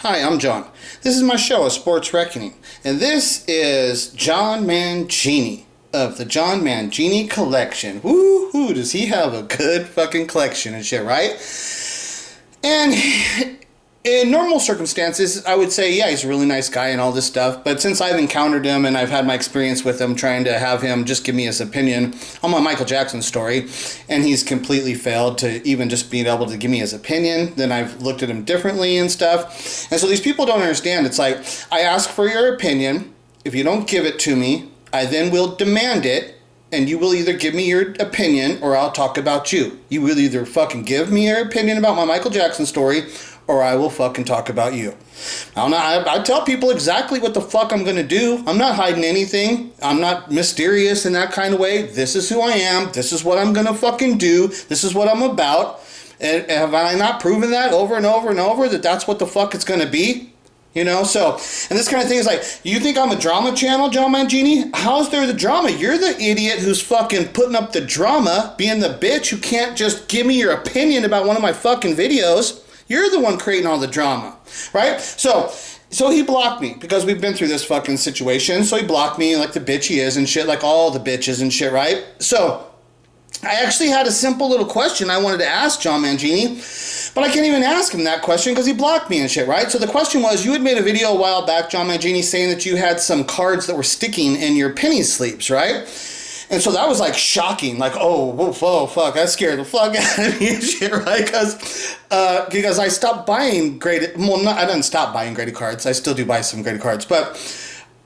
Hi, I'm John. This is my show, A Sports Reckoning, and this is John Mangini of the John Mangini Collection. Woo-hoo, does he have a good fucking collection and shit, right? And in normal circumstances, I would say, yeah, he's a really nice guy and all this stuff, but since I've encountered him and I've had my experience with him trying to have him just give me his opinion on my Michael Jackson story, and he's completely failed to even just being able to give me his opinion, then I've looked at him differently and stuff. And so these people don't understand. It's like, I ask for your opinion. If you don't give it to me, I then will demand it, and you will either give me your opinion or I'll talk about you. You will either fucking give me your opinion about my Michael Jackson story or I will fucking talk about you. I tell people exactly what the fuck I'm gonna do. I'm not hiding anything. I'm not mysterious in that kind of way. This is who I am. This is what I'm gonna fucking do. This is what I'm about. And have I not proven that over and over and over that that's what the fuck it's gonna be? You know, so, and this kind of thing is like, you think I'm a drama channel, John Mangini? How's there the drama? You're the idiot who's fucking putting up the drama, being the bitch who can't just give me your opinion about one of my fucking videos. You're the one creating all the drama, right? So he blocked me because we've been through this fucking situation. So he blocked me like the bitch he is and shit, like all the bitches and shit, right? So I actually had a simple little question I wanted to ask John Mangini, but I can't even ask him that question because he blocked me and shit, right? So the question was, you had made a video a while back, John Mangini, saying that you had some cards that were sticking in your penny sleeves, right? And so that was like shocking, like, oh, fuck, that scared the fuck out of me and shit, right? Because I stopped buying graded, I didn't stop buying graded cards. I still do buy some graded cards, but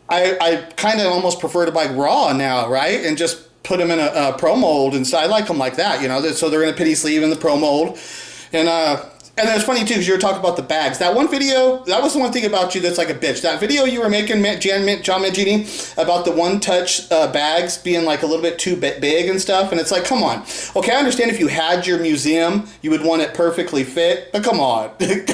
I kind of almost prefer to buy raw now, right? And just put them in a pro mold, and so I like them like that, you know. So they're in a penny sleeve in the pro mold, and then it's funny too because you were talking about the bags. That one video, that was the one thing about you that's like a bitch. That video you were making, John Mangini, about the one-touch bags being like a little bit too big and stuff, and it's like, come on. Okay, I understand if you had your museum, you would want it perfectly fit, but come on. What big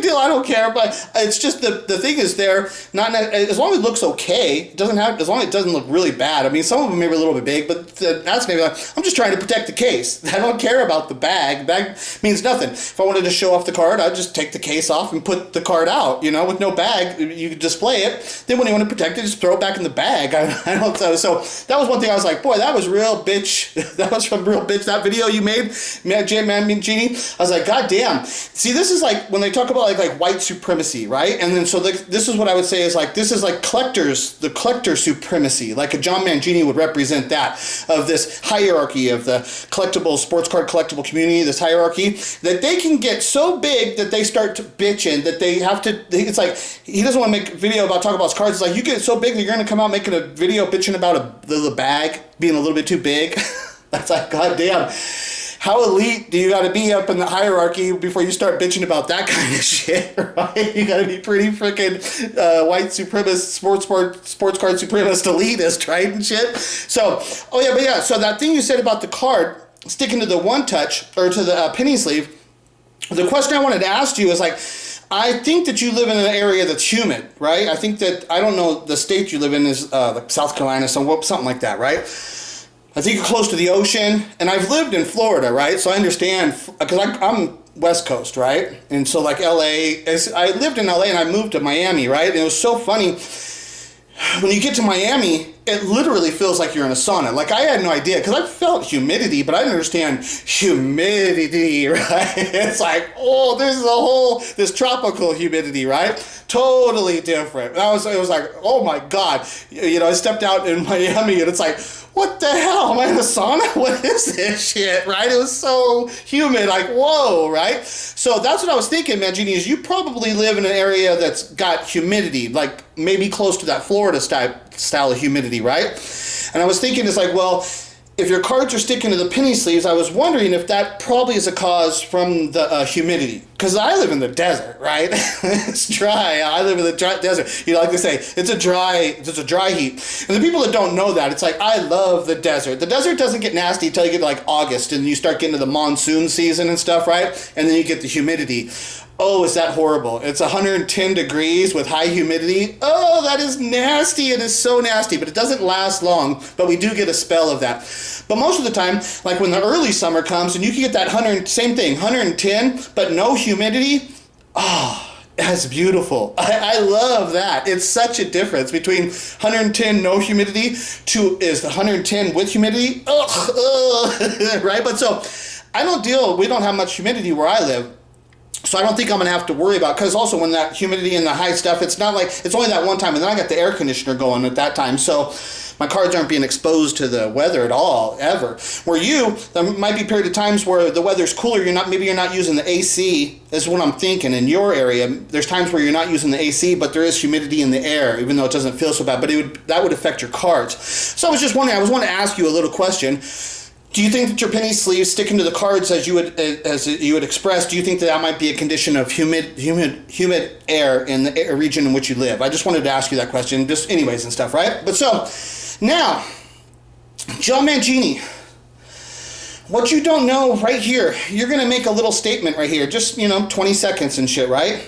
deal? I don't care, but it's just the thing is there, not as long as it looks okay, it doesn't have, as long as it doesn't look really bad. I mean, some of them may be a little bit big, but that's maybe like, I'm just trying to protect the case. I don't care about the bag. Bag means nothing. If I wanted to show off the card, I'd just take the case off and put the card out, you know, with no bag. You could display it. Then when you want to protect it, just throw it back in the bag. I don't know. So that was one thing I was like, boy, that was real bitch. That was from real bitch. That video you made, Mangini, I was like, God damn. See, this is like when they talk about like white supremacy, right? And then so this is what I would say is like, this is like the collector supremacy. Like a John Mangini would represent that, of this hierarchy of the sports card collectible community, this hierarchy, that they can get so big that they start to bitching, that they have to, it's like, he doesn't want to make a video about talking about his cards. It's like, you get so big that you're going to come out making a video bitching about the bag being a little bit too big. That's like, God damn. How elite do you got to be up in the hierarchy before you start bitching about that kind of shit, right? You got to be pretty freaking white supremacist, sports card supremacist elitist, right, and shit. So, so that thing you said about the card sticking to the one touch or to the penny sleeve, the question I wanted to ask you is like, I think that you live in an area that's humid, right? I think that, I don't know, the state you live in is like South Carolina, something like that, right? I think you're close to the ocean, and I've lived in Florida, right? So I understand, because I'm West Coast, right? And so like LA, I lived in LA and I moved to Miami, right? And it was so funny. When you get to Miami, it literally feels like you're in a sauna. Like, I had no idea, because I felt humidity, but I didn't understand humidity, right? It's like, oh, this tropical humidity, right? Totally different. It was like, oh my God. You know, I stepped out in Miami, and it's like, what the hell? Am I in a sauna? What is this shit, right? It was so humid, like, whoa, right? So that's what I was thinking, Mangini, is you probably live in an area that's got humidity, like maybe close to that Florida style of humidity, right? And I was thinking, it's like, well, if your cards are sticking to the penny sleeves, I was wondering if that probably is a cause from the humidity. Because I live in the desert, right? It's dry. I live in the desert. You know, like they say, it's a dry heat. And the people that don't know that, it's like, I love the desert. The desert doesn't get nasty until you get to like August and you start getting to the monsoon season and stuff, right? And then you get the humidity. Oh, is that horrible? It's 110 degrees with high humidity. Oh, that is nasty. It is so nasty, but it doesn't last long, but we do get a spell of that. But most of the time, like when the early summer comes and you can get that 100, same thing, 110, but no humidity, that's beautiful. I love that. It's such a difference between 110 no humidity to is the 110 with humidity. Right? But so we don't have much humidity where I live. So I don't think I'm going to have to worry about, because also when that humidity and the high stuff, it's not like, it's only that one time, and then I got the air conditioner going at that time, so my cards aren't being exposed to the weather at all, ever. Where there might be a period of times where the weather's cooler, maybe you're not using the AC, is what I'm thinking. In your area, there's times where you're not using the AC, but there is humidity in the air, even though it doesn't feel so bad, but that would affect your cards. So I was wanting to ask you a little question. Do you think that your penny sleeves sticking to the cards as you would express? Do you think that might be a condition of humid air in the region in which you live? I just wanted to ask you that question, just anyways and stuff, right? But so now, Joe Mangini, what you don't know right here, you're gonna make a little statement right here, just 20 seconds and shit, right?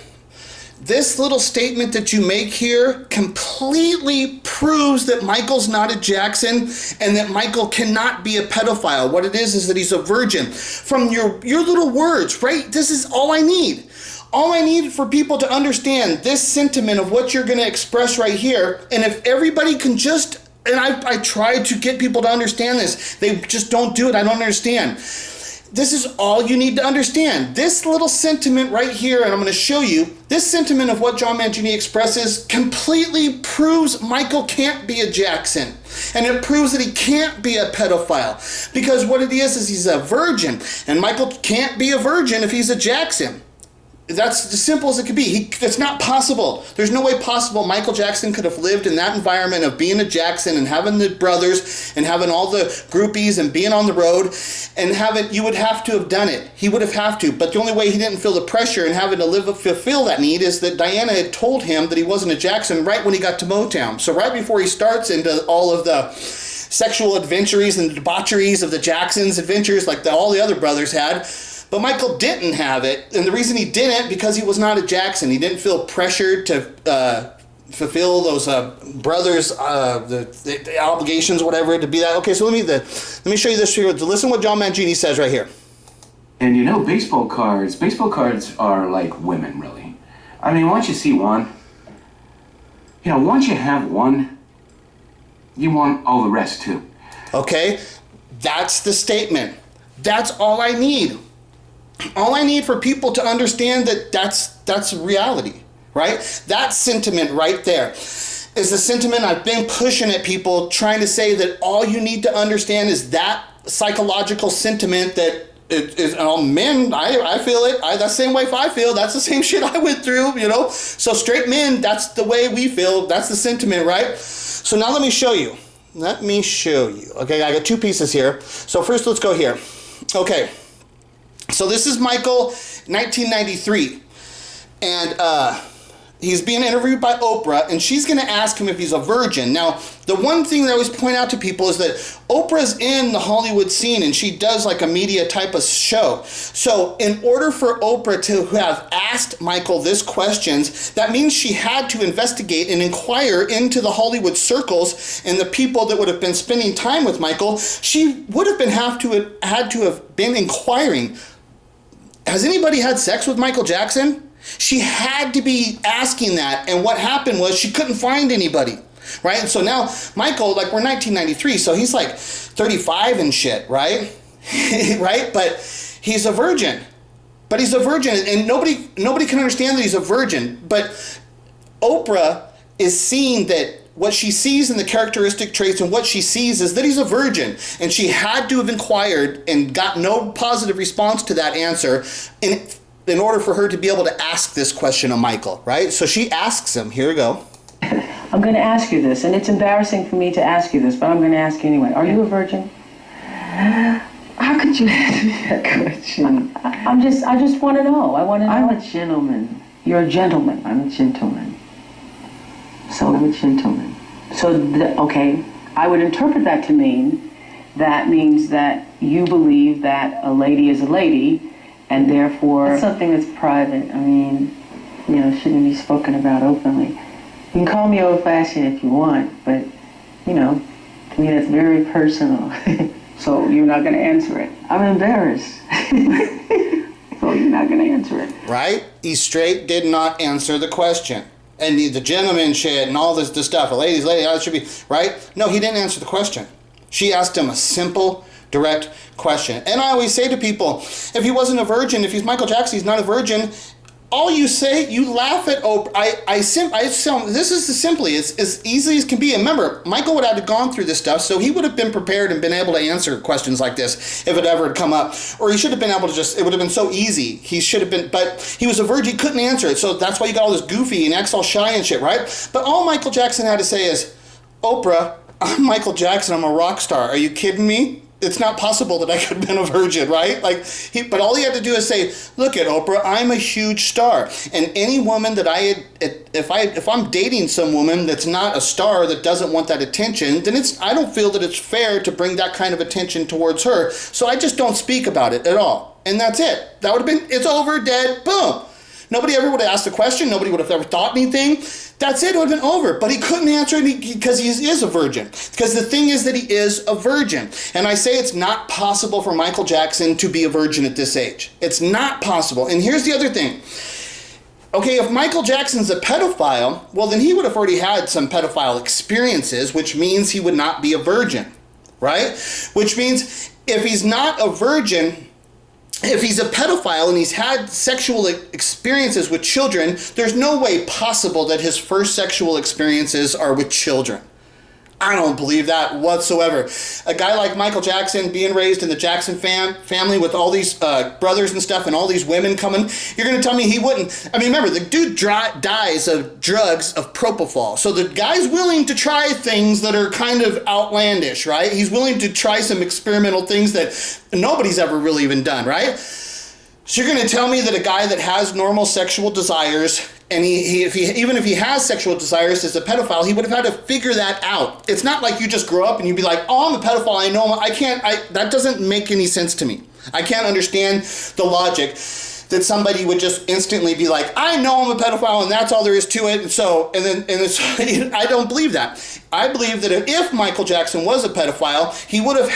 This little statement that you make here completely proves that Michael's not a Jackson and that Michael cannot be a pedophile. What it is that he's a virgin. From your little words, right? This is all I need. All I need for people to understand this sentiment of what you're going to express right here. And if everybody can just, and I try to get people to understand this, they just don't do it. I don't understand. This is all you need to understand. This little sentiment right here, and I'm going to show you, this sentiment of what John Mangini expresses completely proves Michael can't be a Jackson. And it proves that he can't be a pedophile. Because what it is he's a virgin. And Michael can't be a virgin if he's a Jackson. That's as simple as it could be. It's not possible. There's no way possible Michael Jackson could have lived in that environment of being a Jackson and having the brothers and having all the groupies and being on the road and you would have to have done it. He would have to. But the only way he didn't feel the pressure and having to fulfill that need is that Diana had told him that he wasn't a Jackson right when he got to Motown. So right before he starts into all of the sexual adventures and debaucheries of the Jacksons adventures like all the other brothers had, but Michael didn't have it, and the reason he didn't, because he was not a Jackson. He didn't feel pressured to fulfill those brothers' the obligations, whatever, to be that. Okay, so let me show you this here. Listen to what John Mangini says right here. And baseball cards are like women, really. I mean, once you see one, once you have one, you want all the rest too. Okay, that's the statement. That's all I need. All I need for people to understand that's reality, right? That sentiment right there is the sentiment I've been pushing at people, trying to say that all you need to understand is that psychological sentiment that is men, I feel it. That's the same way I feel. That's the same shit I went through, So straight men, that's the way we feel. That's the sentiment, right? So now let me show you. Okay, I got two pieces here. So first let's go here. Okay. So this is Michael, 1993, and he's being interviewed by Oprah, and she's going to ask him if he's a virgin. Now, the one thing that I always point out to people is that Oprah's in the Hollywood scene, and she does like a media type of show. So in order for Oprah to have asked Michael this questions, that means she had to investigate and inquire into the Hollywood circles and the people that would have been spending time with Michael. She would have had to have been inquiring. Has anybody had sex with Michael Jackson? She had to be asking that, and what happened was she couldn't find anybody, right? And so now Michael, like we're 1993, so he's like 35 and shit, right? Right? But he's a virgin. And nobody can understand that he's a virgin. But Oprah is seeing that what she sees in the characteristic traits and what she sees is that he's a virgin. And she had to have inquired and got no positive response to that answer in order for her to be able to ask this question of Michael, right? So she asks him, here we go. I'm going to ask you this, and it's embarrassing for me to ask you this, but I'm going to ask you anyway. Are you a virgin? How could you ask me that question? I just want to know. I want to know. I'm a gentleman. You're a gentleman. I'm a gentleman. So I'm a gentleman. So, okay, I would interpret that to mean that means that you believe that a lady is a lady, and therefore... It's something that's private. I mean, shouldn't be spoken about openly. You can call me old-fashioned if you want, but, to me that's very personal. So you're not going to answer it. I'm embarrassed. So you're not going to answer it. Right? He straight did not answer the question. And the gentleman shit and all this stuff. A lady, how it should be, right? No, he didn't answer the question. She asked him a simple, direct question. And I always say to people, if he wasn't a virgin, if he's Michael Jackson, he's not a virgin, all you say, you laugh at Oprah. This is simply, it's as easy as can be. And remember, Michael would have gone through this stuff, so he would have been prepared and been able to answer questions like this if it ever had come up. Or he should have been able to it would have been so easy. He should have been, but he was a virgin, he couldn't answer it. So that's why you got all this goofy and acts all shy and shit, right? But all Michael Jackson had to say is, Oprah, I'm Michael Jackson, I'm a rock star. Are you kidding me? It's not possible that I could have been a virgin, right? But all he had to do is say, look at Oprah, I'm a huge star. And any woman that if I'm dating some woman that's not a star, that doesn't want that attention, then I don't feel that it's fair to bring that kind of attention towards her. So I just don't speak about it at all. And that's it. That would have been, it's over, dead, boom. Nobody ever would have asked the question. Nobody would have ever thought anything. That's it. It would have been over. But he couldn't answer it because he is a virgin. Because the thing is that he is a virgin. And I say it's not possible for Michael Jackson to be a virgin at this age. It's not possible. And here's the other thing. Okay, if Michael Jackson's a pedophile, well, then he would have already had some pedophile experiences, which means he would not be a virgin, right? Which means if he's not a virgin, if he's a pedophile and he's had sexual experiences with children, there's no way possible that his first sexual experiences are with children. I don't believe that whatsoever. A guy like Michael Jackson, being raised in the Jackson family with all these brothers and stuff and all these women coming, you're going to tell me he wouldn't? I mean, remember, the dude dies of drugs of propofol. So the guy's willing to try things that are kind of outlandish, right? He's willing to try some experimental things that nobody's ever really even done, right? So you're going to tell me that a guy that has normal sexual desires, and even if he has sexual desires as a pedophile, he would have had to figure that out. It's not like you just grow up and you'd be like, oh, I'm a pedophile, I know that doesn't make any sense to me. I can't understand the logic that somebody would just instantly be like, I know I'm a pedophile and that's all there is to it. I don't believe that. I believe that if Michael Jackson was a pedophile, he would have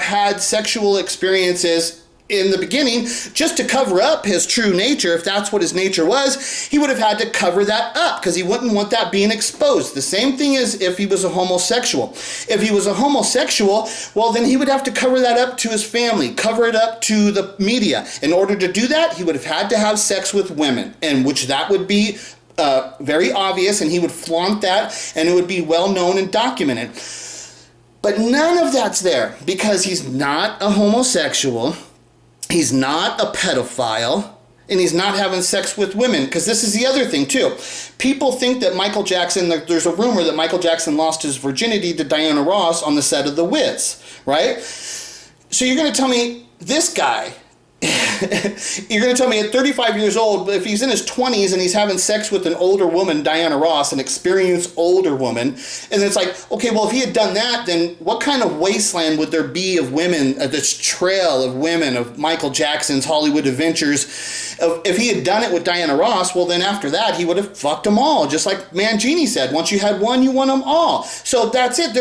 had sexual experiences in the beginning, just to cover up his true nature. If that's what his nature was, he would have had to cover that up because he wouldn't want that being exposed. The same thing as if he was a homosexual. If he was a homosexual, well, then he would have to cover that up to his family, cover it up to the media. In order to do that, he would have had to have sex with women, and which that would be very obvious, and he would flaunt that, and it would be well known and documented. But none of that's there because he's not a homosexual. He's not a pedophile, and he's not having sex with women, because this is the other thing, too. People think that Michael Jackson, there's a rumor that Michael Jackson lost his virginity to Diana Ross on the set of The Wiz, right? So you're going to tell me this guy, you're going to tell me at 35 years old, if he's in his 20s and he's having sex with an older woman, Diana Ross, an experienced older woman, and it's like, okay, well, if he had done that, then what kind of wasteland would there be of women, this trail of women, of Michael Jackson's Hollywood adventures? If he had done it with Diana Ross, well, then after that, he would have fucked them all, just like Mangini said. Once you had one, you want them all. So that's it.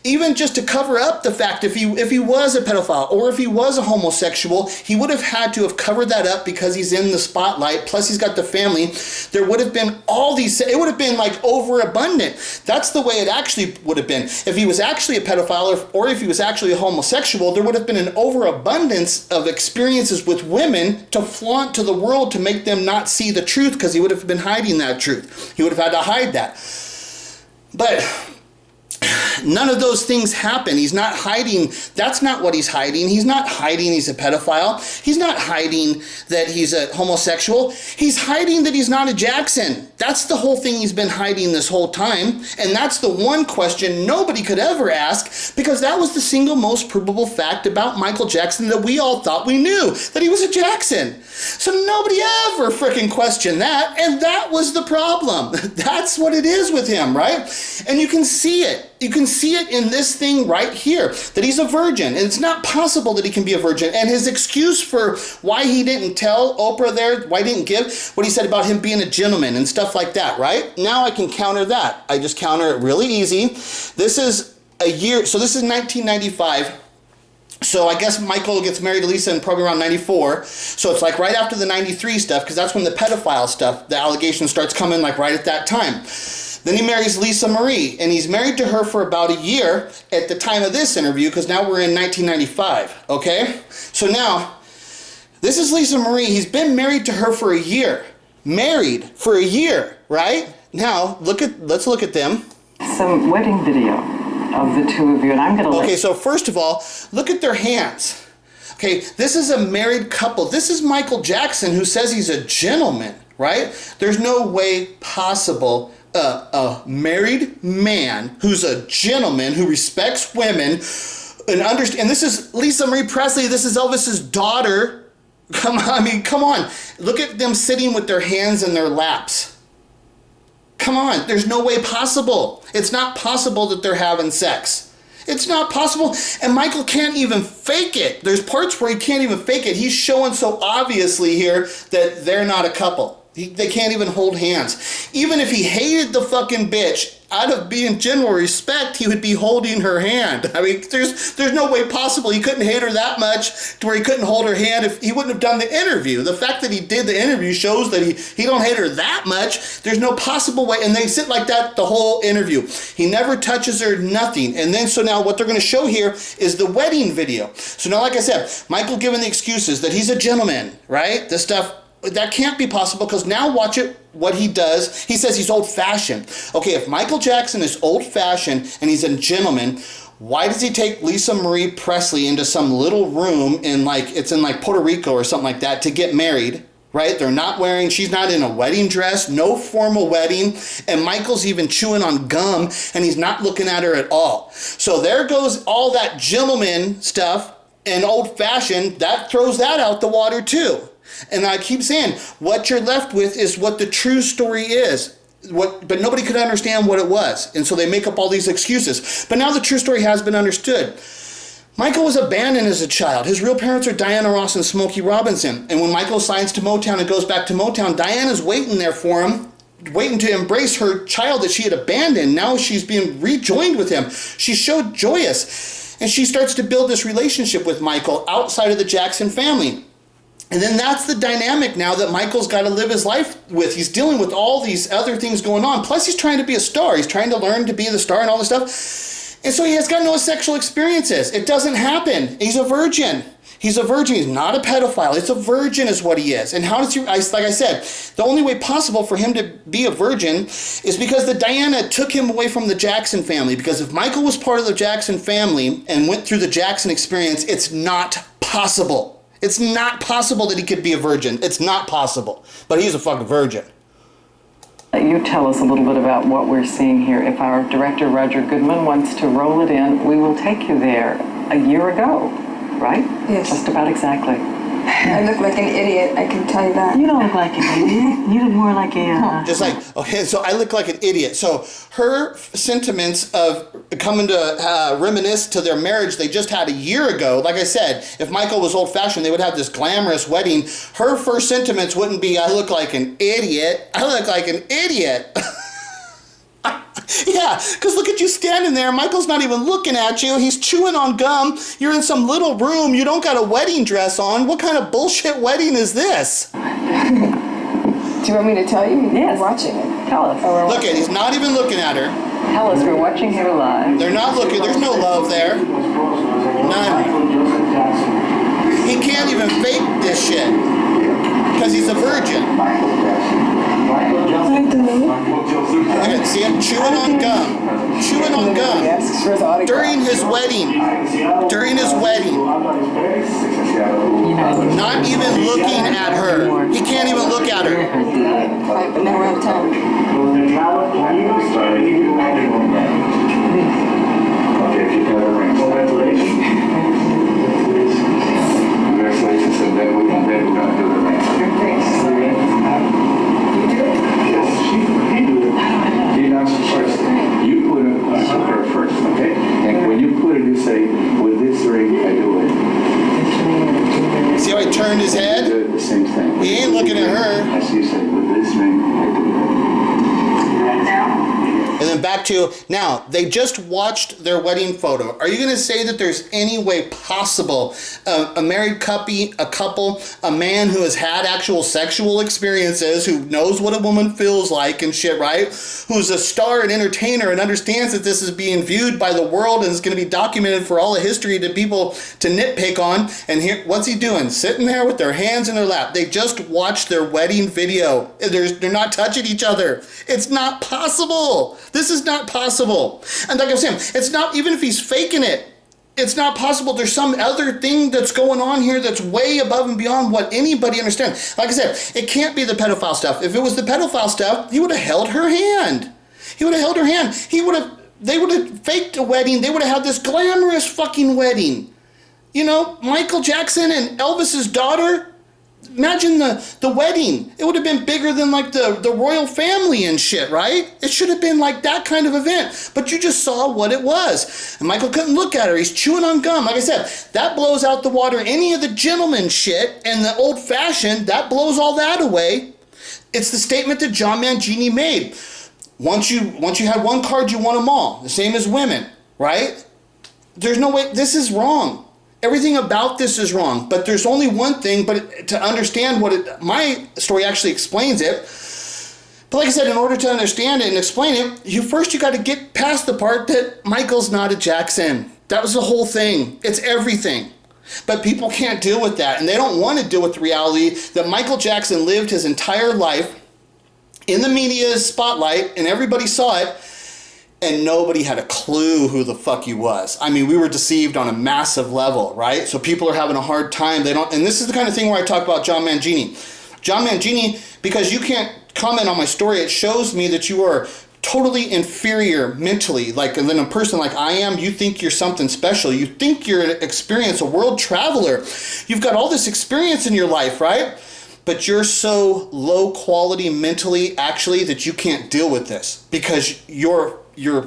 Even just to cover up the fact, if he was a pedophile or if he was a homosexual, he would have had to have covered that up because he's in the spotlight, plus he's got the family. There would have been all these, it would have been like overabundant. That's the way it actually would have been. If he was actually a pedophile or if he was actually a homosexual, there would have been an overabundance of experiences with women to flaunt to the world to make them not see the truth, because he would have been hiding that truth. He would have had to hide that. But none of those things happen. He's not hiding. That's not what he's hiding. He's not hiding he's a pedophile. He's not hiding that he's a homosexual. He's hiding that he's not a Jackson. That's the whole thing he's been hiding this whole time. And that's the one question nobody could ever ask, because that was the single most provable fact about Michael Jackson that we all thought we knew, that he was a Jackson. So nobody ever freaking questioned that. And that was the problem. That's what it is with him, right? And you can see it. You can see it in this thing right here, that he's a virgin, and it's not possible that he can be a virgin. And his excuse for why he didn't tell Oprah there, why he didn't give what he said about him being a gentleman and stuff like that, right? Now I can counter that. I just counter it really easy. This is a year, so this is 1995. So I guess Michael gets married to Lisa in probably around 94. So it's like right after the 93 stuff, because that's when the pedophile stuff, the allegation starts coming like right at that time. Then he marries Lisa Marie, and he's married to her for about a year at the time of this interview, because now we're in 1995, okay? So now, this is Lisa Marie. He's been married to her for a year. Married for a year, right? Now, let's look at them. Some wedding video of the two of you, and I'm going to Okay, so first of all, look at their hands. Okay, this is a married couple. This is Michael Jackson, who says he's a gentleman, right? There's no way possible a married man who's a gentleman, who respects women, and this is Lisa Marie Presley, this is Elvis's daughter. Come on. Look at them sitting with their hands in their laps. Come on, there's no way possible. It's not possible that they're having sex. It's not possible. And Michael can't even fake it. There's parts where he can't even fake it. He's showing so obviously here that they're not a couple. They can't even hold hands. Even if he hated the fucking bitch, out of being general respect, he would be holding her hand. I mean, there's no way possible. He couldn't hate her that much to where he couldn't hold her hand if he wouldn't have done the interview. The fact that he did the interview shows that he don't hate her that much. There's no possible way. And they sit like that the whole interview. He never touches her, nothing. And then, so now what they're going to show here is the wedding video. So now, like I said, Michael giving the excuses that he's a gentleman, right? This stuff, that can't be possible, because now watch it, what he does. He says he's old-fashioned. Okay, if Michael Jackson is old-fashioned and he's a gentleman, why does he take Lisa Marie Presley into some little room in it's in Puerto Rico or something like that to get married, right? She's not in a wedding dress, no formal wedding, and Michael's even chewing on gum, and he's not looking at her at all. So there goes all that gentleman stuff and old-fashioned, that throws that out the water too. And I keep saying, what you're left with is what the true story is. But nobody could understand what it was. And so they make up all these excuses. But now the true story has been understood. Michael was abandoned as a child. His real parents are Diana Ross and Smokey Robinson. And when Michael signs to Motown and goes back to Motown, Diana's waiting there for him, waiting to embrace her child that she had abandoned. Now she's being rejoined with him. She's so joyous. And she starts to build this relationship with Michael outside of the Jackson family. And then that's the dynamic now that Michael's got to live his life with. He's dealing with all these other things going on. Plus, he's trying to be a star. He's trying to learn to be the star and all this stuff. And so he has got no sexual experiences. It doesn't happen. He's a virgin. He's a virgin. He's not a pedophile. It's a virgin is what he is. And how does he, like I said, the only way possible for him to be a virgin is because the Diana took him away from the Jackson family. Because if Michael was part of the Jackson family and went through the Jackson experience, it's not possible. It's not possible that he could be a virgin. It's not possible. But he's a fucking virgin. You tell us a little bit about what we're seeing here. If our director, Roger Goodman, wants to roll it in, we will take you there a year ago, right? Yes. Just about exactly. I look like an idiot, I can tell you that. You don't look like an idiot. You look more like a... Just like, okay, so I look like an idiot. So her sentiments of coming to reminisce to their marriage they just had a year ago, like I said, if Michael was old-fashioned, they would have this glamorous wedding. Her first sentiments wouldn't be, I look like an idiot. I look like an idiot. Yeah, because look at you standing there. Michael's not even looking at you. He's chewing on gum. You're in some little room. You don't got a wedding dress on. What kind of bullshit wedding is this? Do you want me to tell you? Yes. We're watching it. Tell us. Look at, he's not even looking at her. Tell us, we're watching here live. They're not looking. There's no love there. None. He can't even fake this shit because he's a virgin. See him chewing on gum. Chewing on gum. During his wedding. During his wedding. Not even looking at her. He can't even look at her. Right, but now we're out of time. Congratulations, and then we're going to do the next. He announced first. You put her first, okay? And when you put it, you say, with this ring, I do it. See how he turned his head? Do it the same thing. He ain't looking at her. As you say, with this ring, I do it. And then back back to, now, they just watched their wedding photo. Are you going to say that there's any way possible a married couple, a man who has had actual sexual experiences, who knows what a woman feels like and shit, right? Who's a star and entertainer and understands that this is being viewed by the world and is going to be documented for all of history to people to nitpick on. And here, what's he doing? Sitting there with their hands in their lap. They just watched their wedding video. They're not touching each other. It's not possible. This is not possible. And like I'm saying, it's not, even if he's faking it, it's not possible. There's some other thing that's going on here that's way above and beyond what anybody understands. Like I said, it can't be the pedophile stuff. If it was the pedophile stuff, he would have held her hand. He would have held her hand. They would have faked a wedding. They would have had this glamorous fucking wedding. You know, Michael Jackson and Elvis's daughter. Imagine the wedding. It would have been bigger than like the royal family and shit, right? It should have been like that kind of event. But you just saw what it was. And Michael couldn't look at her. He's chewing on gum. Like I said, that blows out the water. Any of the gentleman shit and the old fashioned, that blows all that away. It's the statement that John Mangini made. Once you had one card, you won them all. The same as women, right? There's no way. This is wrong. Everything about this is wrong, but there's only one thing, but to understand my story actually explains it. But like I said, in order to understand it and explain it, you got to get past the part that Michael's not a Jackson. That was the whole thing. It's everything. But people can't deal with that, and they don't want to deal with the reality that Michael Jackson lived his entire life in the media's spotlight, and everybody saw it, and nobody had a clue who the fuck he was. I mean, we were deceived on a massive level, right? So people are having a hard time. And this is the kind of thing where I talk about John Mangini. John Mangini, because you can't comment on my story, it shows me that you are totally inferior mentally, like than a person like I am. You think you're something special. You think you're an experience, a world traveler. You've got all this experience in your life, right? But you're so low quality mentally, actually, that you can't deal with this because you're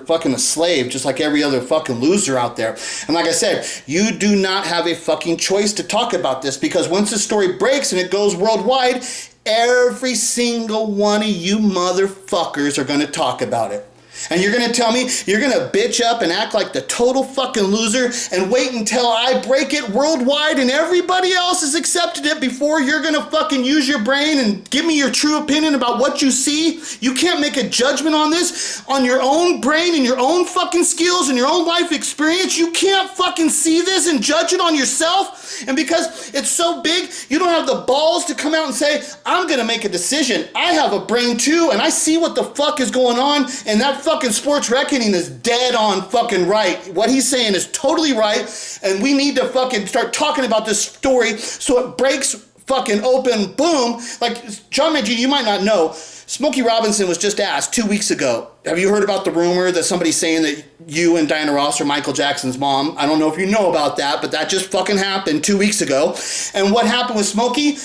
fucking a slave, just like every other fucking loser out there. And like I said, you do not have a fucking choice to talk about this, because once the story breaks and it goes worldwide, every single one of you motherfuckers are going to talk about it. And you're going to tell me you're going to bitch up and act like the total fucking loser and wait until I break it worldwide and everybody else has accepted it before you're going to fucking use your brain and give me your true opinion about what you see? You can't make a judgment on this on your own brain and your own fucking skills and your own life experience. You can't fucking see this and judge it on yourself. And because it's so big, you don't have the balls to come out and say, I'm going to make a decision. I have a brain too, and I see what the fuck is going on, and that fucking Sports Reckoning is dead on fucking right. What he's saying is totally right, and we need to fucking start talking about this story so it breaks fucking open, boom. Like, John Mangini, you might not know, Smokey Robinson was just asked 2 weeks ago, have you heard about the rumor that somebody's saying that you and Diana Ross are Michael Jackson's mom? I don't know if you know about that, but that just fucking happened 2 weeks ago. And what happened with Smokey?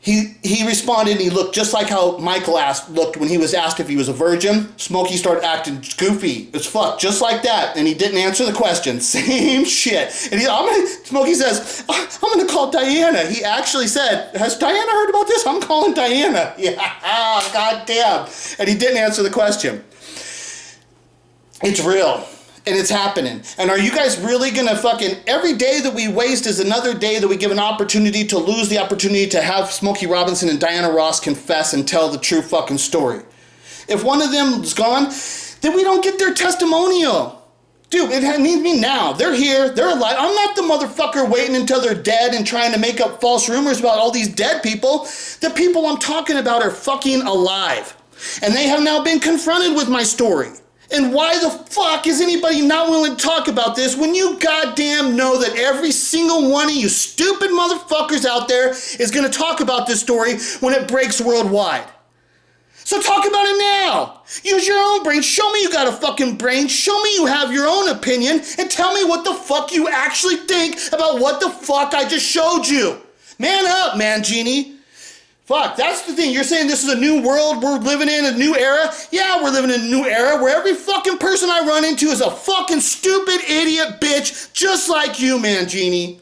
He responded, and he looked just like how Michael looked when he was asked if he was a virgin. Smokey started acting goofy as fuck, just like that, and he didn't answer the question. Same shit. And Smokey says, I'm gonna call Diana. He actually said, has Diana heard about this? I'm calling Diana. Yeah, goddamn. And he didn't answer the question. It's real. And it's happening. And are you guys really gonna fucking, every day that we waste is another day that we give an opportunity to lose the opportunity to have Smokey Robinson and Diana Ross confess and tell the true fucking story. If one of them's gone, then we don't get their testimonial. Dude, it needs me now. They're here, they're alive. I'm not the motherfucker waiting until they're dead and trying to make up false rumors about all these dead people. The people I'm talking about are fucking alive. And they have now been confronted with my story. And why the fuck is anybody not willing to talk about this when you goddamn know that every single one of you stupid motherfuckers out there is going to talk about this story when it breaks worldwide? So talk about it now. Use your own brain. Show me you got a fucking brain. Show me you have your own opinion, and tell me what the fuck you actually think about what the fuck I just showed you. Man up, Mangini. Fuck, that's the thing. You're saying this is a new world we're living in, a new era? Yeah, we're living in a new era where every fucking person I run into is a fucking stupid idiot bitch just like you, Mangini.